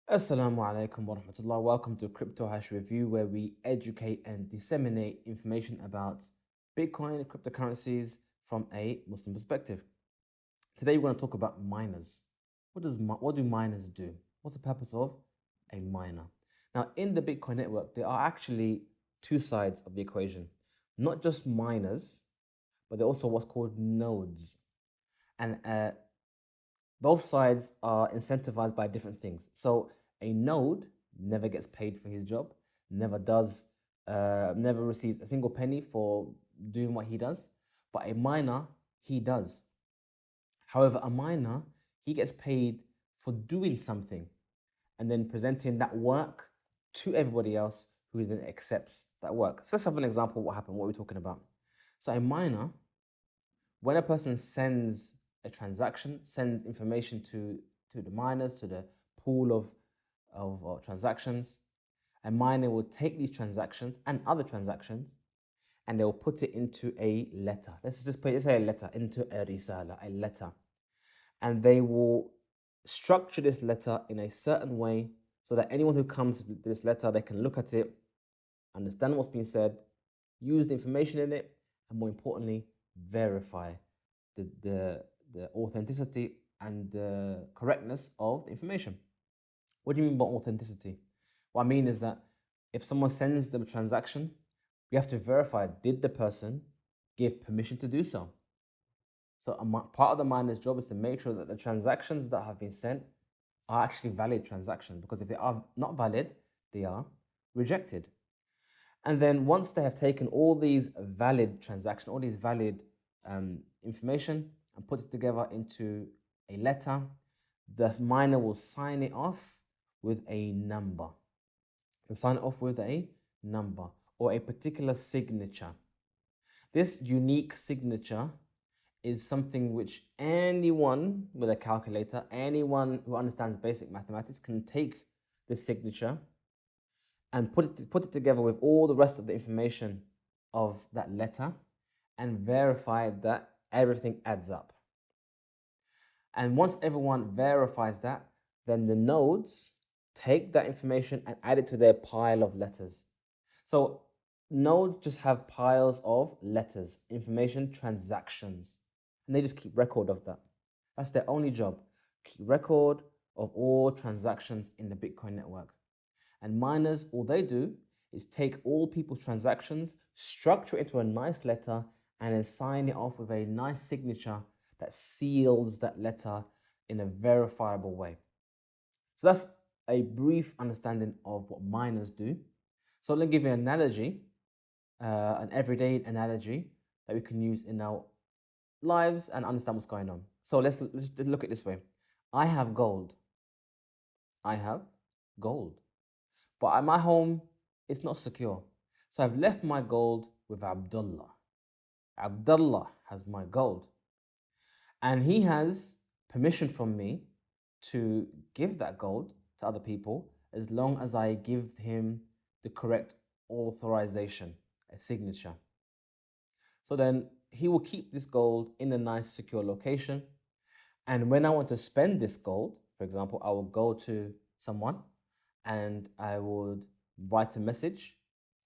Assalamu alaikum wa rahmatullah. Welcome to Crypto Hash Review, where we educate and disseminate information about Bitcoin and cryptocurrencies from a Muslim perspective. Today, we're going to talk about miners. What do miners do? What's the purpose of a miner? Now, in the Bitcoin network, there are actually two sides of the equation. Not just miners, but there are also what's called nodes. And both sides are incentivized by different things. So a node never gets paid for his job, never receives a single penny for doing what he does. But a miner, he does. However, a miner, he gets paid for doing something and then presenting that work to everybody else who then accepts that work. So let's have an example of what happened, what we're talking about. So a miner, when a person sends a transaction, sends information to the miners, to the pool of transactions, a miner will take these transactions and other transactions and they'll put it into a letter. Let's say a letter, into a risala, a letter. And they will structure this letter in a certain way so that anyone who comes to this letter, they can look at it, understand what's being said, use the information in it, and more importantly, verify the authenticity and the correctness of the information. What do you mean by authenticity? What I mean is that if someone sends them a transaction, we have to verify, did the person give permission to do so? So part of the miner's job is to make sure that the transactions that have been sent are actually valid transactions, because if they are not valid, they are rejected. And then once they have taken all these valid transactions, all these valid information and put it together into a letter, the miner will sign it off with a number. He'll sign it off with a number or a particular signature. This unique signature is something which anyone with a calculator, anyone who understands basic mathematics can take this signature and put it together with all the rest of the information of that letter and verify that everything adds up. And once everyone verifies that, then the nodes take that information and add it to their pile of letters. So nodes just have piles of letters, information, transactions, and they just keep record of that. That's their only job, keep record of all transactions in the Bitcoin network. And miners, all they do is take all people's transactions, structure it into a nice letter, and then sign it off with a nice signature that seals that letter in a verifiable way. So that's a brief understanding of what miners do. So let me give you an analogy, an everyday analogy that we can use in our lives and understand what's going on. So let's look at it this way. I have gold. I have gold. But at my home, it's not secure. So I've left my gold with Abdullah. Abdullah has my gold. And he has permission from me to give that gold to other people as long as I give him the correct authorization, a signature. So then he will keep this gold in a nice secure location. And when I want to spend this gold, for example, I will go to someone and I would write a message,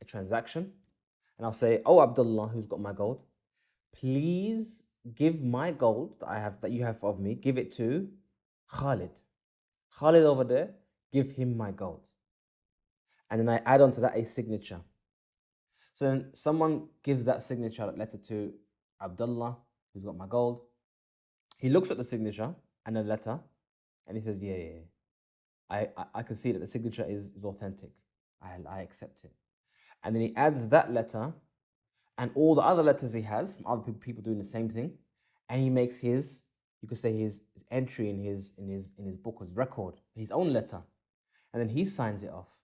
a transaction, and I'll say, "Oh, Abdullah, who's got my gold, please give my gold that you have of me, give it to Khalid. Khalid over there, give him my gold." And then I add on to that a signature. So then someone gives that signature, that letter, to Abdullah, who's got my gold. He looks at the signature and the letter, and he says, "Yeah. I can see that the signature is authentic. I accept it." And then he adds that letter and all the other letters he has from other people doing the same thing, and he makes his, you could say, his entry in his book, his record, his own letter, and then he signs it off.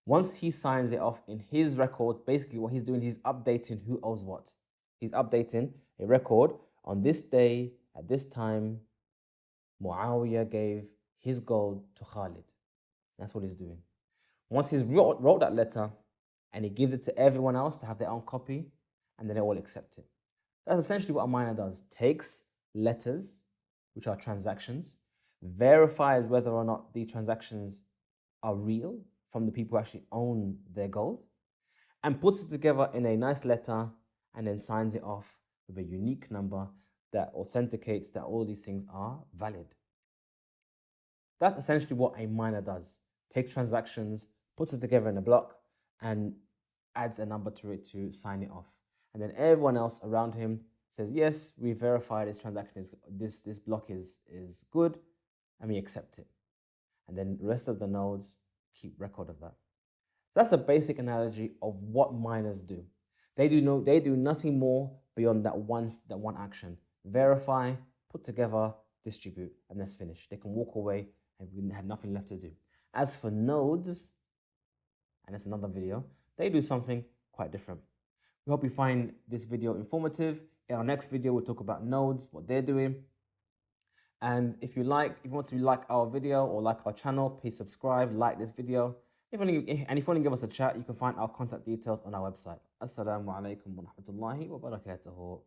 Once he signs it off in his record, basically what he's doing, he's updating who owes what. He's updating a record on this day at this time. Muawiyah gave his gold to Khalid. That's what he's doing. Once he's wrote that letter and he gives it to everyone else to have their own copy, and then they all accept it. That's essentially what a miner does. Takes letters, which are transactions, verifies whether or not the transactions are real from the people who actually own their gold, and puts it together in a nice letter and then signs it off with a unique number that authenticates that all these things are valid. That's essentially what a miner does. Takes transactions, puts it together in a block, and adds a number to it to sign it off. And then everyone else around him says, yes, we verify this transaction is this block is good, and we accept it. And then the rest of the nodes keep record of that. That's a basic analogy of what miners do. They do nothing more beyond that one action. Verify, put together, distribute, and that's finished. They can walk away and we have nothing left to do. As for nodes, and that's another video, they do something quite different. We hope you find this video informative. In our next video, we'll talk about nodes, what they're doing. And if you want to like our video or like our channel, please subscribe, like this video. If you want to give us a chat, you can find our contact details on our website. Assalamu alaikum wa rahmatullahi wa barakatuhu.